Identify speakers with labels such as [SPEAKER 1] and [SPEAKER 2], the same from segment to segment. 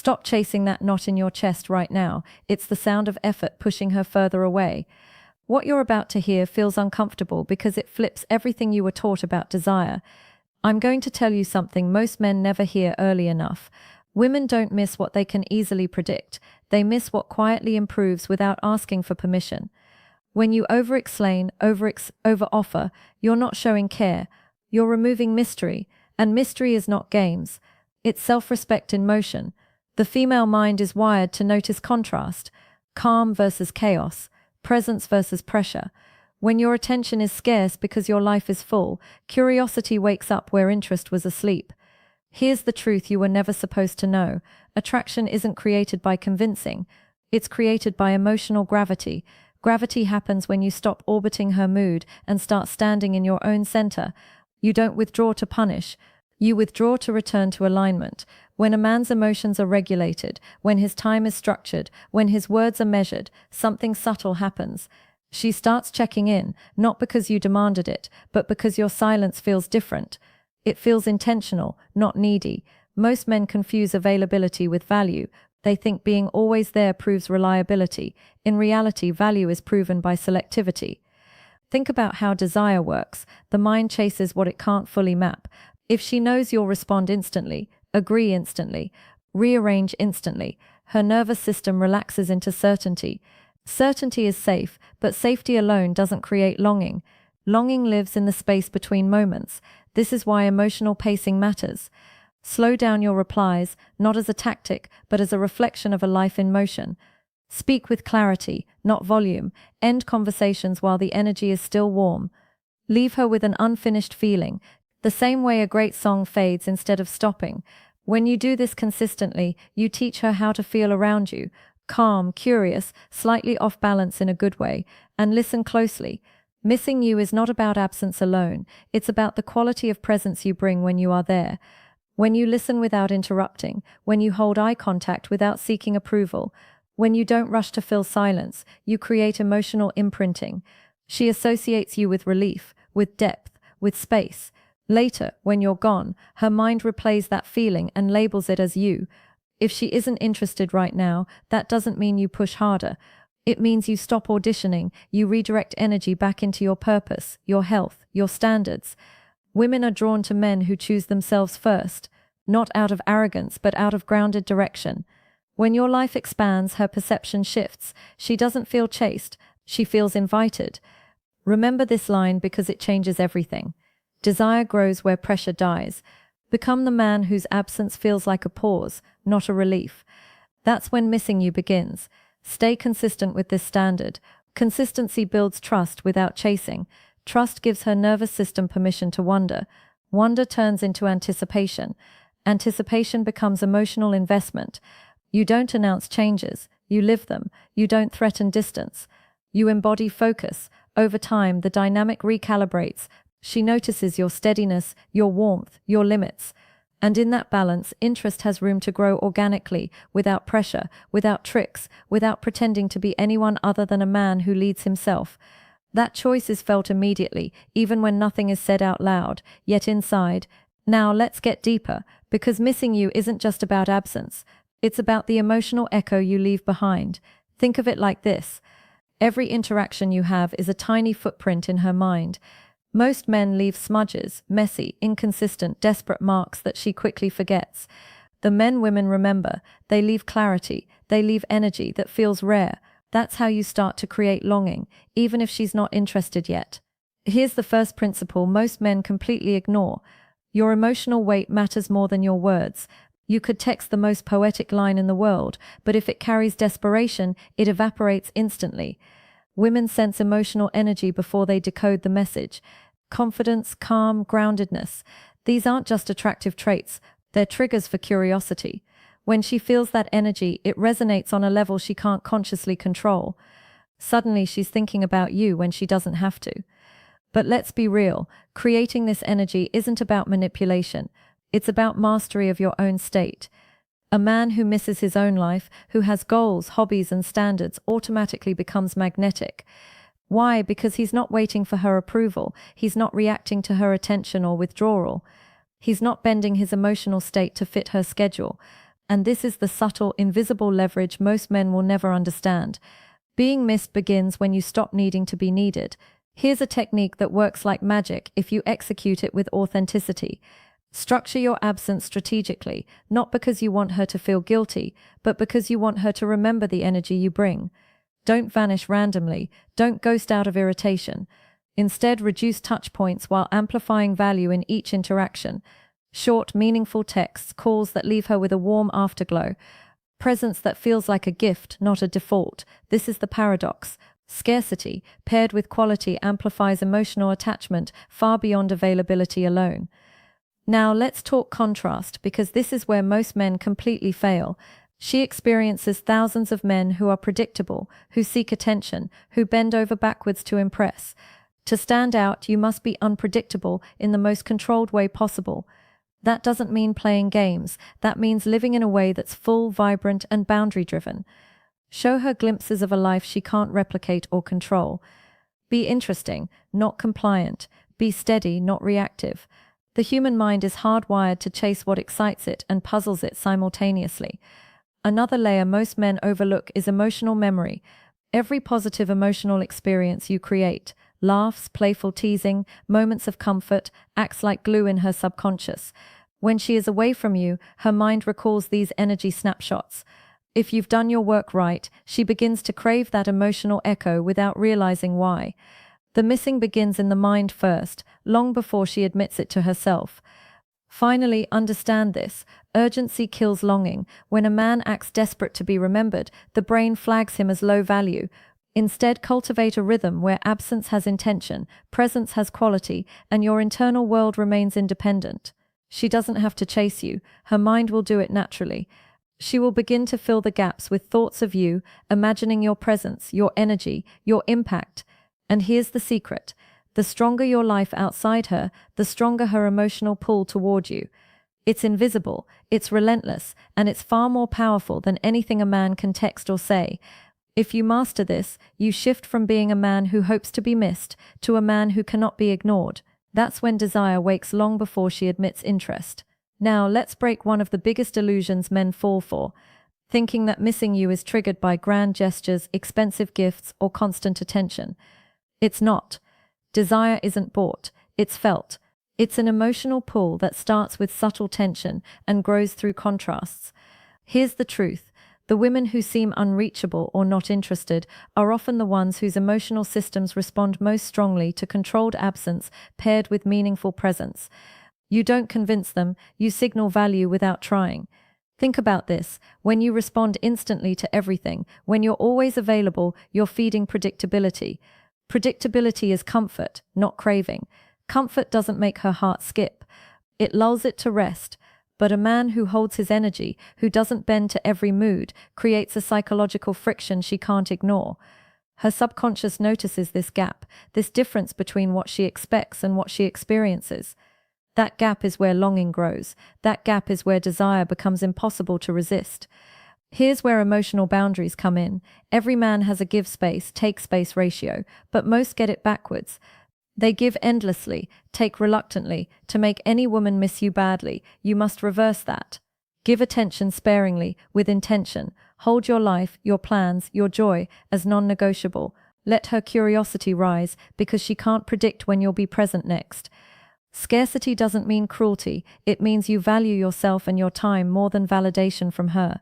[SPEAKER 1] Stop chasing that knot in your chest right now. It's the sound of effort pushing her further away. What you're about to hear feels uncomfortable because it flips everything you were taught about desire. I'm going to tell you something most men never hear early enough. Women don't miss what they can easily predict. They miss what quietly improves without asking for permission. When you over-explain, over-offer, you're not showing care. You're removing mystery, and mystery is not games. It's self-respect in motion. The female mind is wired to notice contrast, calm versus chaos, presence versus pressure. When your attention is scarce because your life is full, curiosity wakes up where interest was asleep. Here's the truth you were never supposed to know. Attraction isn't created by convincing. It's created by emotional gravity. Gravity happens when you stop orbiting her mood and start standing in your own center. You don't withdraw to punish. You withdraw to return to alignment. When a man's emotions are regulated, when his time is structured, when his words are measured, something subtle happens. She starts checking in, not because you demanded it, but because your silence feels different. It feels intentional, not needy. Most men confuse availability with value. They think being always there proves reliability. In reality, value is proven by selectivity. Think about how desire works. The mind chases what it can't fully map. If she knows you'll respond instantly, agree instantly, rearrange instantly, her nervous system relaxes into certainty. Certainty is safe, but safety alone doesn't create longing. Longing lives in the space between moments. This is why emotional pacing matters. Slow down your replies, not as a tactic, but as a reflection of a life in motion. Speak with clarity, not volume. End conversations while the energy is still warm. Leave her with an unfinished feeling, the same way a great song fades instead of stopping. When you do this consistently, you teach her how to feel around you. Calm, curious, slightly off balance in a good way, and listen closely. Missing you is not about absence alone. It's about the quality of presence you bring when you are there. When you listen without interrupting, when you hold eye contact without seeking approval, when you don't rush to fill silence, you create emotional imprinting. She associates you with relief, with depth, with space. Later, when you're gone, her mind replays that feeling and labels it as you. If she isn't interested right now, that doesn't mean you push harder. It means you stop auditioning, you redirect energy back into your purpose, your health, your standards. Women are drawn to men who choose themselves first, not out of arrogance, but out of grounded direction. When your life expands, her perception shifts. She doesn't feel chased, she feels invited. Remember this line because it changes everything. Desire grows where pressure dies. Become the man whose absence feels like a pause, not a relief. That's when missing you begins. Stay consistent with this standard. Consistency builds trust without chasing. Trust gives her nervous system permission to wonder. Wonder turns into anticipation. Anticipation becomes emotional investment. You don't announce changes, you live them. You don't threaten distance. You embody focus. Over time, the dynamic recalibrates. She notices your steadiness, your warmth, your limits. And in that balance, interest has room to grow organically, without pressure, without tricks, without pretending to be anyone other than a man who leads himself. That choice is felt immediately, even when nothing is said out loud, yet inside. Now let's get deeper, because missing you isn't just about absence. It's about the emotional echo you leave behind. Think of it like this. Every interaction you have is a tiny footprint in her mind. Most men leave smudges, messy, inconsistent, desperate marks that she quickly forgets. The men women remember, they leave clarity, they leave energy that feels rare. That's how you start to create longing, even if she's not interested yet. Here's the first principle most men completely ignore. Your emotional weight matters more than your words. You could text the most poetic line in the world, but if it carries desperation, it evaporates instantly. Women sense emotional energy before they decode the message. Confidence, calm, groundedness. These aren't just attractive traits, they're triggers for curiosity. When she feels that energy, it resonates on a level she can't consciously control. Suddenly she's thinking about you when she doesn't have to. But let's be real, creating this energy isn't about manipulation. It's about mastery of your own state. A man who misses his own life, who has goals, hobbies, and standards, automatically becomes magnetic. Why? Because he's not waiting for her approval. He's not reacting to her attention or withdrawal. He's not bending his emotional state to fit her schedule. And this is the subtle, invisible leverage most men will never understand. Being missed begins when you stop needing to be needed. Here's a technique that works like magic if you execute it with authenticity. Structure your absence strategically, not because you want her to feel guilty, but because you want her to remember the energy you bring. Don't vanish randomly, don't ghost out of irritation. Instead, reduce touch points while amplifying value in each interaction. Short, meaningful texts, calls that leave her with a warm afterglow. Presence that feels like a gift, not a default. This is the paradox. Scarcity, paired with quality, amplifies emotional attachment far beyond availability alone. Now let's talk contrast, because this is where most men completely fail. She experiences thousands of men who are predictable, who seek attention, who bend over backwards to impress. To stand out, you must be unpredictable in the most controlled way possible. That doesn't mean playing games. That means living in a way that's full, vibrant, and boundary-driven. Show her glimpses of a life she can't replicate or control. Be interesting, not compliant. Be steady, not reactive. The human mind is hardwired to chase what excites it and puzzles it simultaneously. Another layer most men overlook is emotional memory. Every positive emotional experience you create, laughs, playful teasing, moments of comfort, acts like glue in her subconscious. When she is away from you, her mind recalls these energy snapshots. If you've done your work right, she begins to crave that emotional echo without realizing why. The missing begins in the mind first, long before she admits it to herself. Finally, understand this. Urgency kills longing. When a man acts desperate to be remembered, the brain flags him as low value. Instead, cultivate a rhythm where absence has intention, presence has quality, and your internal world remains independent. She doesn't have to chase you. Her mind will do it naturally. She will begin to fill the gaps with thoughts of you, imagining your presence, your energy, your impact. And here's the secret. The stronger your life outside her, the stronger her emotional pull toward you. It's invisible, it's relentless, and it's far more powerful than anything a man can text or say. If you master this, you shift from being a man who hopes to be missed to a man who cannot be ignored. That's when desire wakes long before she admits interest. Now, let's break one of the biggest illusions men fall for, thinking that missing you is triggered by grand gestures, expensive gifts, or constant attention. It's not. Desire isn't bought, it's felt. It's an emotional pull that starts with subtle tension and grows through contrasts. Here's the truth. The women who seem unreachable or not interested are often the ones whose emotional systems respond most strongly to controlled absence paired with meaningful presence. You don't convince them, you signal value without trying. Think about this. When you respond instantly to everything, when you're always available, you're feeding predictability. Predictability is comfort, not craving. Comfort doesn't make her heart skip. It lulls it to rest. But a man who holds his energy, who doesn't bend to every mood, creates a psychological friction she can't ignore. Her subconscious notices this gap, this difference between what she expects and what she experiences. That gap is where longing grows. That gap is where desire becomes impossible to resist. Here's where emotional boundaries come in. Every man has a give space, take space ratio, but most get it backwards. They give endlessly, take reluctantly. To make any woman miss you badly, you must reverse that. Give attention sparingly, with intention. Hold your life, your plans, your joy as non-negotiable. Let her curiosity rise, because she can't predict when you'll be present next. Scarcity doesn't mean cruelty. It means you value yourself and your time more than validation from her.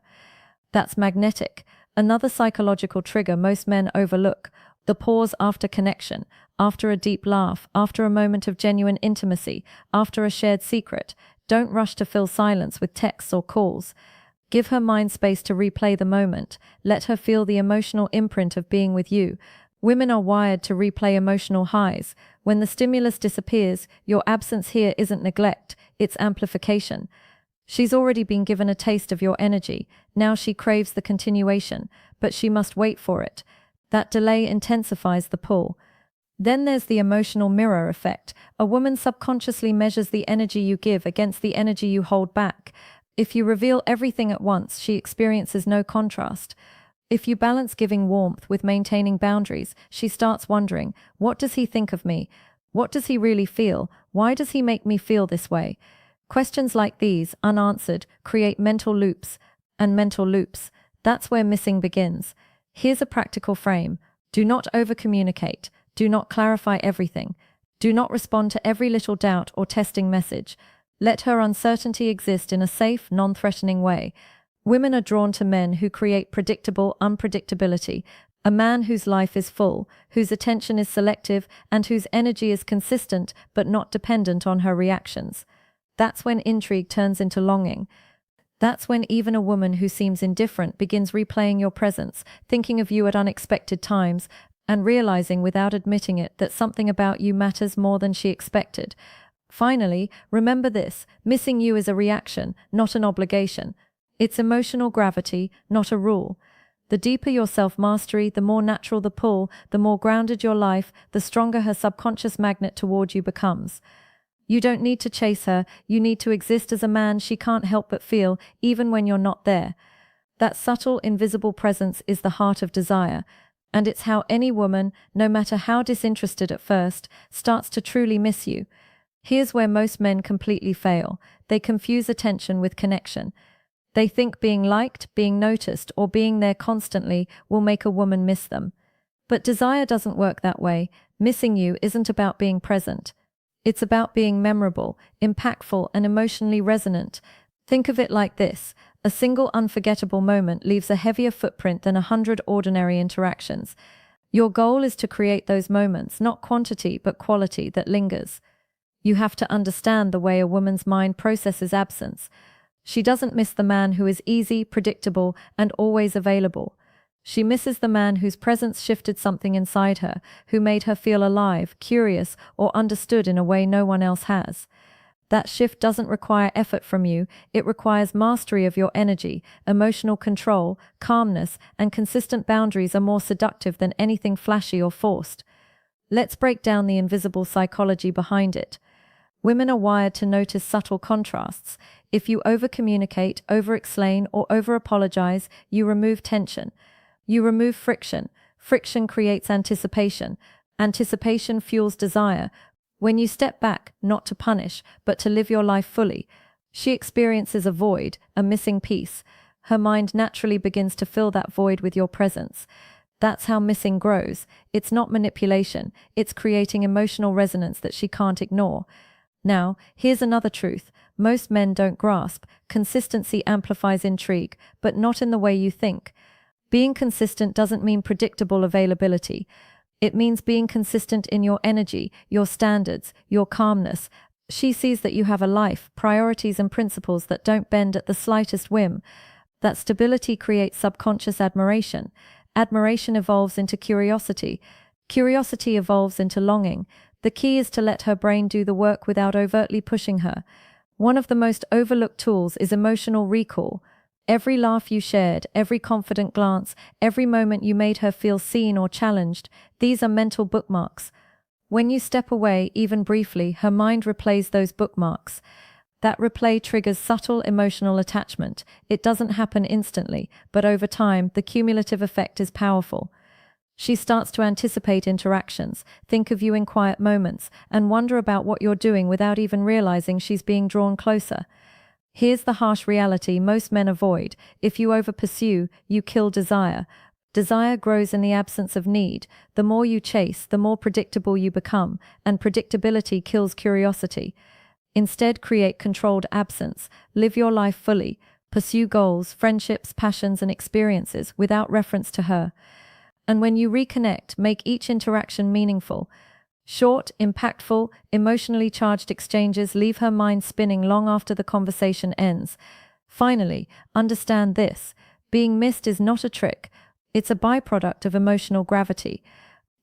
[SPEAKER 1] That's magnetic. Another psychological trigger most men overlook. The pause after connection, after a deep laugh, after a moment of genuine intimacy, after a shared secret. Don't rush to fill silence with texts or calls. Give her mind space to replay the moment. Let her feel the emotional imprint of being with you. Women are wired to replay emotional highs. When the stimulus disappears, your absence here isn't neglect, it's amplification. She's already been given a taste of your energy. Now she craves the continuation, but she must wait for it. That delay intensifies the pull. Then there's the emotional mirror effect. A woman subconsciously measures the energy you give against the energy you hold back. If you reveal everything at once, she experiences no contrast. If you balance giving warmth with maintaining boundaries, she starts wondering, what does he think of me? What does he really feel? Why does he make me feel this way? Questions like these, unanswered, create mental loops. and mental loops. That's where missing begins. Here's a practical frame. Do not overcommunicate. Do not clarify everything. Do not respond to every little doubt or testing message. Let her uncertainty exist in a safe, non-threatening way. Women are drawn to men who create predictable unpredictability, a man whose life is full, whose attention is selective, and whose energy is consistent but not dependent on her reactions. That's when intrigue turns into longing. That's when even a woman who seems indifferent begins replaying your presence, thinking of you at unexpected times, and realizing without admitting it that something about you matters more than she expected. Finally, remember this: missing you is a reaction, not an obligation. It's emotional gravity, not a rule. The deeper your self-mastery, the more natural the pull, the more grounded your life, the stronger her subconscious magnet toward you becomes. You don't need to chase her, you need to exist as a man she can't help but feel, even when you're not there. That subtle, invisible presence is the heart of desire, and it's how any woman, no matter how disinterested at first, starts to truly miss you. Here's where most men completely fail. They confuse attention with connection. They think being liked, being noticed, or being there constantly will make a woman miss them. But desire doesn't work that way. Missing you isn't about being present. It's about being memorable, impactful, and emotionally resonant. Think of it like this: a single unforgettable moment leaves a heavier footprint than 100 ordinary interactions. Your goal is to create those moments, not quantity, but quality that lingers. You have to understand the way a woman's mind processes absence. She doesn't miss the man who is easy, predictable, and always available. She misses the man whose presence shifted something inside her, who made her feel alive, curious, or understood in a way no one else has. That shift doesn't require effort from you, it requires mastery of your energy. Emotional control, calmness, and consistent boundaries are more seductive than anything flashy or forced. Let's break down the invisible psychology behind it. Women are wired to notice subtle contrasts. If you overcommunicate, over-explain, or over-apologize, you remove tension. You remove friction. Friction creates anticipation. Anticipation fuels desire. When you step back, not to punish, but to live your life fully, she experiences a void, a missing piece. Her mind naturally begins to fill that void with your presence. That's how missing grows. It's not manipulation. It's creating emotional resonance that she can't ignore. Now, here's another truth. Most men don't grasp. Consistency amplifies intrigue, but not in the way you think. Being consistent doesn't mean predictable availability. It means being consistent in your energy, your standards, your calmness. She sees that you have a life, priorities, and principles that don't bend at the slightest whim. That stability creates subconscious admiration. Admiration evolves into curiosity. Curiosity evolves into longing. The key is to let her brain do the work without overtly pushing her. One of the most overlooked tools is emotional recall. Every laugh you shared, every confident glance, every moment you made her feel seen or challenged, these are mental bookmarks. When you step away, even briefly, her mind replays those bookmarks. That replay triggers subtle emotional attachment. It doesn't happen instantly, but over time, the cumulative effect is powerful. She starts to anticipate interactions, think of you in quiet moments, and wonder about what you're doing without even realizing she's being drawn closer. Here's the harsh reality most men avoid. If you over-pursue, you kill desire. Desire grows in the absence of need. The more you chase, the more predictable you become, and predictability kills curiosity. Instead, create controlled absence. Live your life fully. Pursue goals, friendships, passions, and experiences without reference to her. And when you reconnect, make each interaction meaningful. Short, impactful, emotionally charged exchanges leave her mind spinning long after the conversation ends. Finally, understand this: being missed is not a trick. It's a byproduct of emotional gravity.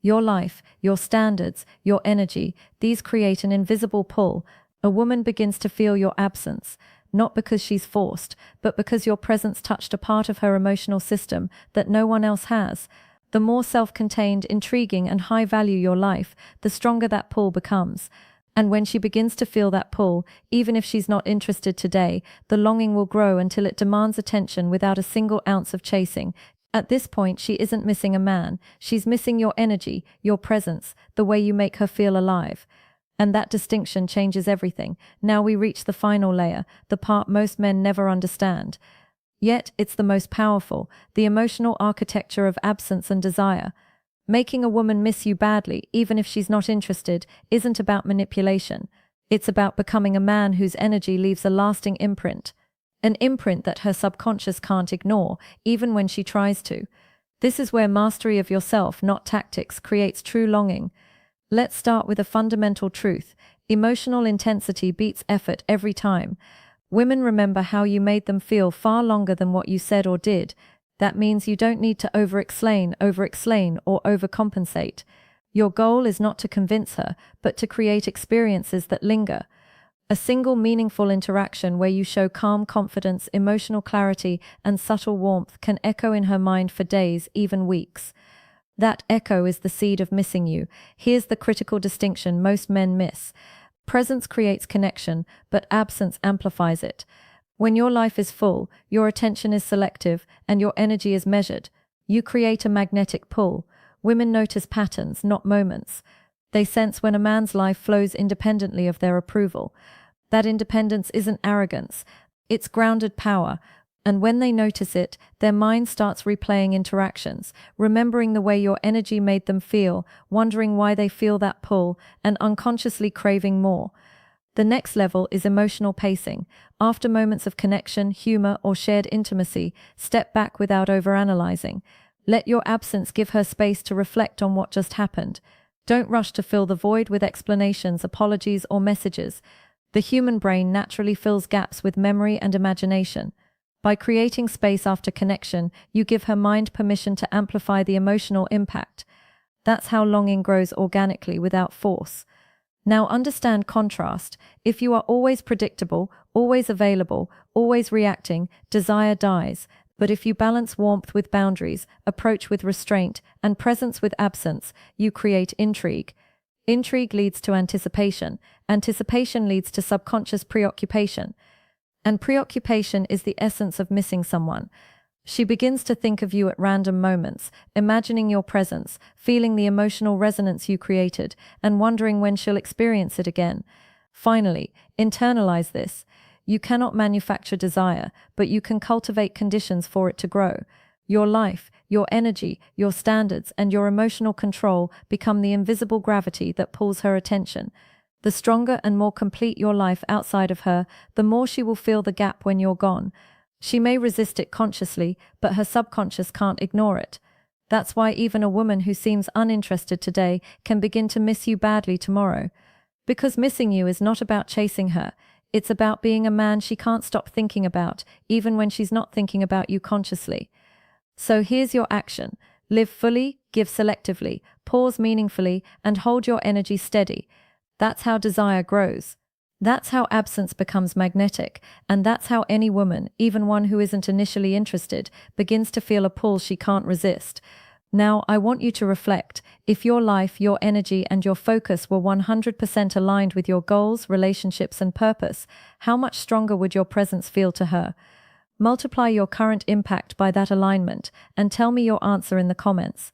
[SPEAKER 1] Your life, your standards, your energy, these create an invisible pull. A woman begins to feel your absence, not because she's forced, but because your presence touched a part of her emotional system that no one else has. The more self-contained, intriguing, and high-value your life, the stronger that pull becomes. And when she begins to feel that pull, even if she's not interested today, the longing will grow until it demands attention without a single ounce of chasing. At this point, she isn't missing a man. She's missing your energy, your presence, the way you make her feel alive. And that distinction changes everything. Now we reach the final layer, the part most men never understand. Yet, it's the most powerful, the emotional architecture of absence and desire. Making a woman miss you badly, even if she's not interested, isn't about manipulation. It's about becoming a man whose energy leaves a lasting imprint. An imprint that her subconscious can't ignore, even when she tries to. This is where mastery of yourself, not tactics, creates true longing. Let's start with a fundamental truth. Emotional intensity beats effort every time. Women remember how you made them feel far longer than what you said or did. That means you don't need to over-explain, or overcompensate. Your goal is not to convince her, but to create experiences that linger. A single meaningful interaction where you show calm confidence, emotional clarity, and subtle warmth can echo in her mind for days, even weeks. That echo is the seed of missing you. Here's the critical distinction most men miss. Presence creates connection, but absence amplifies it. When your life is full, your attention is selective, and your energy is measured. You create a magnetic pull. Women notice patterns, not moments. They sense when a man's life flows independently of their approval. That independence isn't arrogance, it's grounded power. And when they notice it, their mind starts replaying interactions, remembering the way your energy made them feel, wondering why they feel that pull, and unconsciously craving more. The next level is emotional pacing. After moments of connection, humor, or shared intimacy, step back without overanalyzing. Let your absence give her space to reflect on what just happened. Don't rush to fill the void with explanations, apologies, or messages. The human brain naturally fills gaps with memory and imagination. By creating space after connection, you give her mind permission to amplify the emotional impact. That's how longing grows organically without force. Now understand contrast. If you are always predictable, always available, always reacting, desire dies. But if you balance warmth with boundaries, approach with restraint, and presence with absence, you create intrigue. Intrigue leads to anticipation. Anticipation leads to subconscious preoccupation. And preoccupation is the essence of missing someone. She begins to think of you at random moments, imagining your presence, feeling the emotional resonance you created, and wondering when she'll experience it again. Finally, internalize this. You cannot manufacture desire, but you can cultivate conditions for it to grow. Your life, your energy, your standards, and your emotional control become the invisible gravity that pulls her attention. The stronger and more complete your life outside of her, the more she will feel the gap when you're gone. She may resist it consciously, but her subconscious can't ignore it. That's why even a woman who seems uninterested today can begin to miss you badly tomorrow. Because missing you is not about chasing her. It's about being a man she can't stop thinking about, even when she's not thinking about you consciously. So here's your action. Live fully, give selectively, pause meaningfully, and hold your energy steady. That's how desire grows. That's how absence becomes magnetic, and that's how any woman, even one who isn't initially interested, begins to feel a pull she can't resist. Now, I want you to reflect. If your life, your energy, and your focus were 100% aligned with your goals, relationships, and purpose, how much stronger would your presence feel to her? Multiply your current impact by that alignment, and tell me your answer in the comments.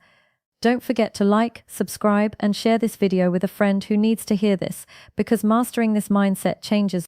[SPEAKER 1] Don't forget to like, subscribe, and share this video with a friend who needs to hear this, because mastering this mindset changes